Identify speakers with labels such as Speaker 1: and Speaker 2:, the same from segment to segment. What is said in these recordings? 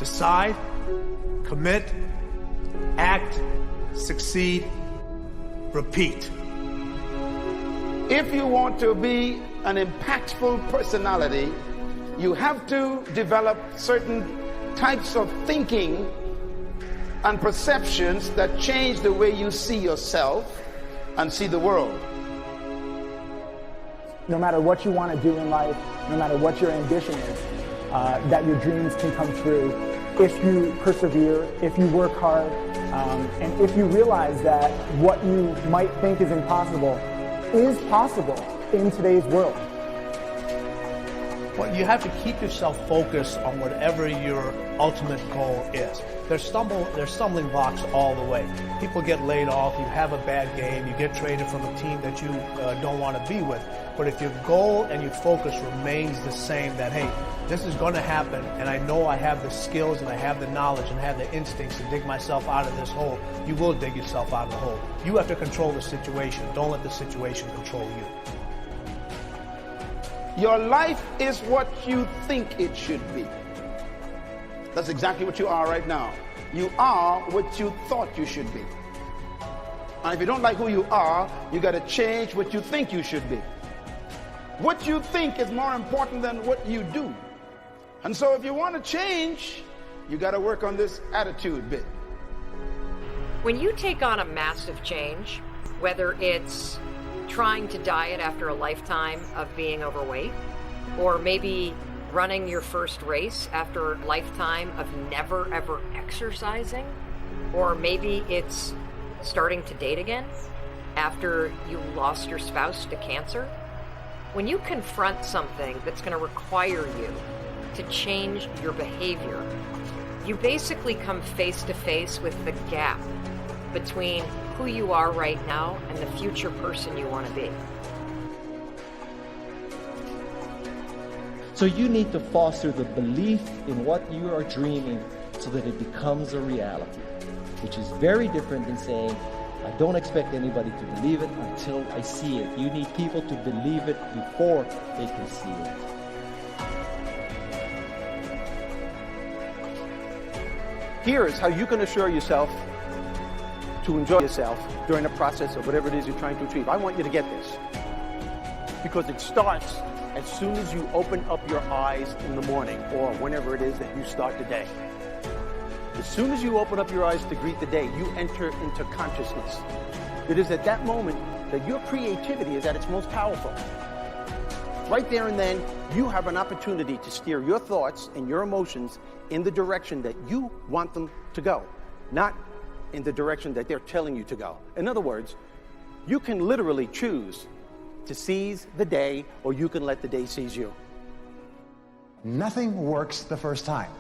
Speaker 1: Decide, commit, act, succeed, repeat.
Speaker 2: If you want to be an impactful personality, you have to develop certain types of thinking and perceptions that change the way you see yourself and see the world.
Speaker 3: No matter what you want to do in life, no matter what your ambition is, that your dreams can come true if you persevere, if you work hard, and if you realize that what you might think is impossible is possible in today's world.
Speaker 1: Well, you have to keep yourself focused on whatever your ultimate goal is. There's stumbling blocks all the way. People get laid off, you have a bad game, you get traded from a team that you don't want to be with. But if your goal and your focus remains the same, that, hey, this is going to happen, and I know I have the skills and I have the knowledge and I have the instincts to dig myself out of this hole, you will dig yourself out of the hole. You have to control the situation. Don't let the situation control you.
Speaker 2: Your life is what you think it should be. That's exactly what you are right now. You are what you thought you should be. And if you don't like who you are, you got to change what you think you should be. What you think is more important than what you do. And so if you want to change, you got to work on this attitude bit.
Speaker 4: When you take on a massive change, whether it's trying to diet after a lifetime of being overweight, or maybe running your first race after a lifetime of never ever exercising, or maybe it's starting to date again after you lost your spouse to cancer. When you confront something that's going to require you to change your behavior, you basically come face to face with the gap between who you are right now and the future person you want to be.
Speaker 5: So you need to foster the belief in what you are dreaming so that it becomes a reality, which is very different than saying, I don't expect anybody to believe it until I see it. You need people to believe it before they can see it.
Speaker 6: Here is how you can assure yourself to enjoy yourself during the process of whatever it is you're trying to achieve. I want you to get this, because it starts as soon as you open up your eyes in the morning, or whenever it is that you start the day. As soon as you open up your eyes to greet the day, you enter into consciousness. It is at that moment that your creativity is at its most powerful. Right there and then, you have an opportunity to steer your thoughts and your emotions in the direction that you want them to go, not in the direction that they're telling you to go. In other words, you can literally choose to seize the day, or you can let the day seize you.
Speaker 7: Nothing works the first time.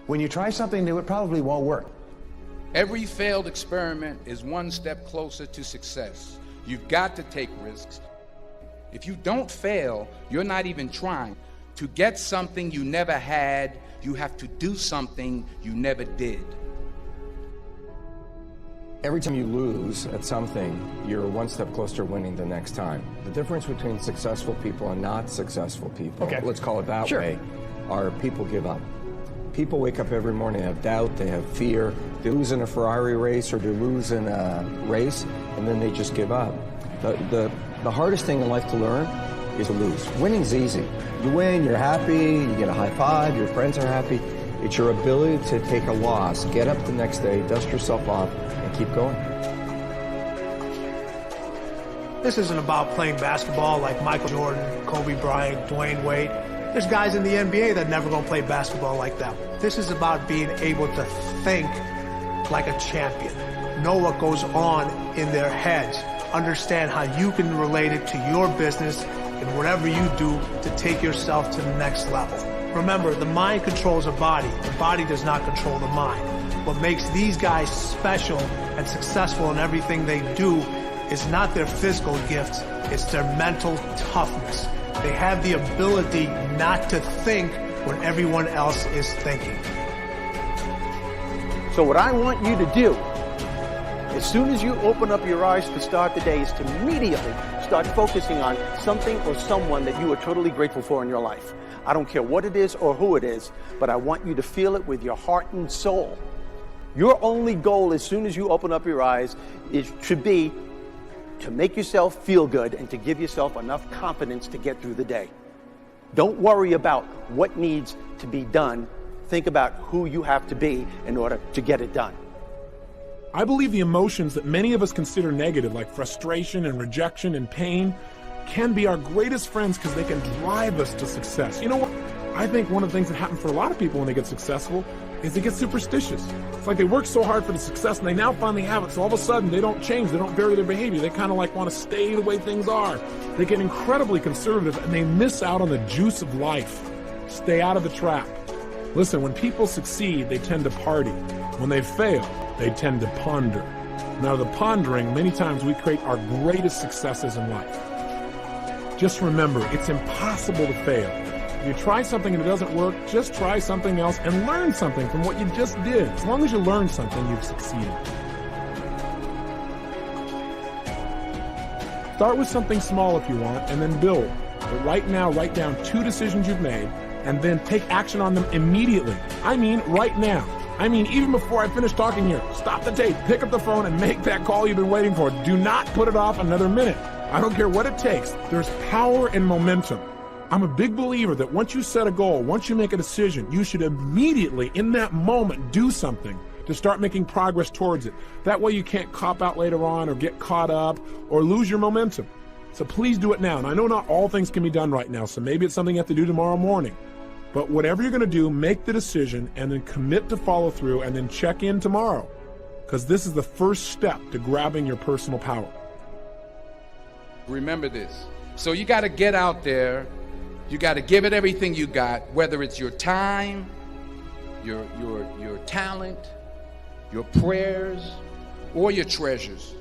Speaker 7: When you try something new, it probably won't work.
Speaker 8: Every failed experiment is one step closer to success. You've got to take risks. If you don't fail, you're not even trying. To get something you never had, you have to do something you never did.
Speaker 9: Every time you lose at something, you're one step closer to winning the next time. The difference between successful people and not successful people, let's call it that way, are people give up. People wake up every morning, they have doubt, they have fear, they lose in a Ferrari race or they lose in a race, and then they just give up. The hardest thing in life to learn is to lose. Winning's easy. You win, you're happy, you get a high five, your friends are happy. It's your ability to take a loss, get up the next day, dust yourself off, and keep going.
Speaker 1: This isn't about playing basketball like Michael Jordan, Kobe Bryant, Dwayne Wade. There's guys in the NBA that never gonna play basketball like that. This is about being able to think like a champion, know what goes on in their heads, understand how you can relate it to your business and whatever you do to take yourself to the next level. Remember, the mind controls the body does not control the mind. What makes these guys special and successful in everything they do is not their physical gifts, it's their mental toughness. They have the ability not to think when everyone else is thinking.
Speaker 6: So what I want you to do As soon as you open up your eyes to start the day, is to immediately start focusing on something or someone that you are totally grateful for in your life. I don't care what it is or who it is, but I want you to feel it with your heart and soul. Your only goal as soon as you open up your eyes should be to make yourself feel good and to give yourself enough confidence to get through the day. Don't worry about what needs to be done. Think about who you have to be in order to get it done.
Speaker 10: I believe the emotions that many of us consider negative, like frustration and rejection and pain, can be our greatest friends because they can drive us to success. You know what? I think one of the things that happens for a lot of people when they get successful is they get superstitious. It's like they work so hard for the success and they now finally have it, so all of a sudden they don't change, they don't vary their behavior, they kind of like want to stay the way things are. They get incredibly conservative and they miss out on the juice of life. Stay out of the trap. Listen, when people succeed, they tend to party. When they fail, they tend to ponder. Now, the pondering, many times we create our greatest successes in life. Just remember, it's impossible to fail. If you try something and it doesn't work, just try something else and learn something from what you just did. As long as you learn something, you've succeeded. Start with something small if you want, and then build. But right now, write down 2 decisions you've made, and then take action on them immediately. I mean, right now. I mean, even before I finish talking here, stop the tape, pick up the phone, and make that call you've been waiting for. Do not put it off another minute. I don't care what it takes. There's power in momentum. I'm a big believer that once you set a goal, once you make a decision, you should immediately, in that moment, do something to start making progress towards it. That way you can't cop out later on or get caught up or lose your momentum. So please do it now. And I know not all things can be done right now, so maybe it's something you have to do tomorrow morning. But whatever you're going to do, make the decision and then commit to follow through and then check in tomorrow. Because this is the first step to grabbing your personal power.
Speaker 8: Remember this. So you got to get out there. You got to give it everything you got, whether it's your time, your talent, your prayers, or your treasures.